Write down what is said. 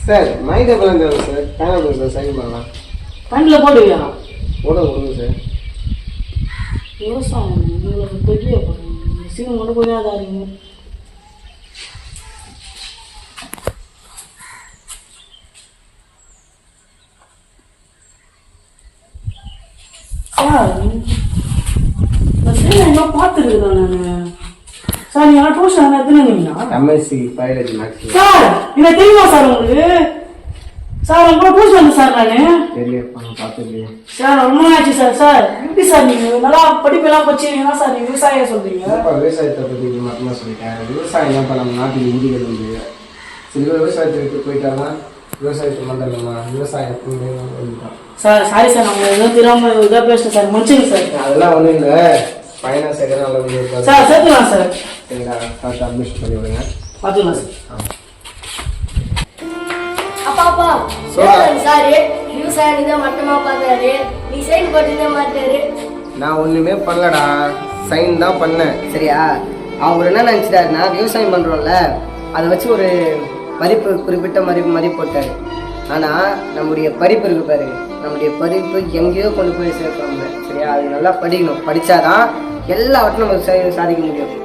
sir mind double sir panel sir sign பண்ணலாம் பண்ணில் போடுவியா போட கொடுங்க சார் விவசாயம் உங்களுக்கு பெரிய சீன் மட்டும் கொஞ்சம் அதாரிங்க சார் இந்த சீனை என்ன பார்த்துருக்குறேன் நான் சார் நீங்கள் டியூஷன் எத்தனைங்களா எம்எஸ்சி பயாலஜி மேக்ஸ் சார் எனக்கு தெரியுமா சார் உங்களுக்கு சார் உங்களை டியூஷன் சார் நான் தெரியப்பா நான் பார்த்துருக்கேன் சார் ரொம்ப ஆச்சு சார் சார் எப்படி சார் நீங்கள் நல்லா படிப்பெல்லாம் படிச்சீங்கன்னா சார் நீங்கள் விவசாயம் சொல்கிறீங்க விவசாயத்தை பற்றி மட்டும்தான் சொல்லிட்டேன் விவசாயம் தான் இப்போ நம்ம நாட்டுக்கு முதுகல் வந்து சில பேர் விவசாயத்துக்கு போயிட்டாங்கன்னா விவசாயத்தை மட்டும் இல்லைம்மா விவசாயம் சார் சாரி சார் நம்ம எதுவும் தெரியாமல் இதாக பேசுகிறேன் சார் மன்னிச்சுங்க சார் அதெல்லாம் ஒன்றும் இல்லை ஃபைனான்ஸ் எதாவது நல்லது இருக்காது சார் சேர்த்துக்கலாம் சார் சரிங்களா கரெக்டாக அட்மிஷன் பண்ணி விடுங்க பார்த்துக்கலாம் சார் அப்பா சார் விவசாயம் இதை மட்டமா பார்த்தாரு நீ சைன் போட்டு மாட்டாரு நான் ஒன்றுமே பண்ணலடா சைன் தான் பண்ணேன் சரியா அவர் என்ன நினச்சிட்டாருன்னா விவசாயம் பண்ணுறோம்ல அதை வச்சு ஒரு மதிப்பு குறிப்பிட்ட மதிப்பு போட்டார் ஆனால் நம்முடைய படிப்பு இருக்கு பாரு நம்முடைய படிப்பு எங்கேயோ கொண்டு போய் சேர்ப்பாங்க சரியா அது நல்லா படிக்கணும் படித்தாதான் எல்லாவற்றும் நம்ம சாதிக்க முடியும்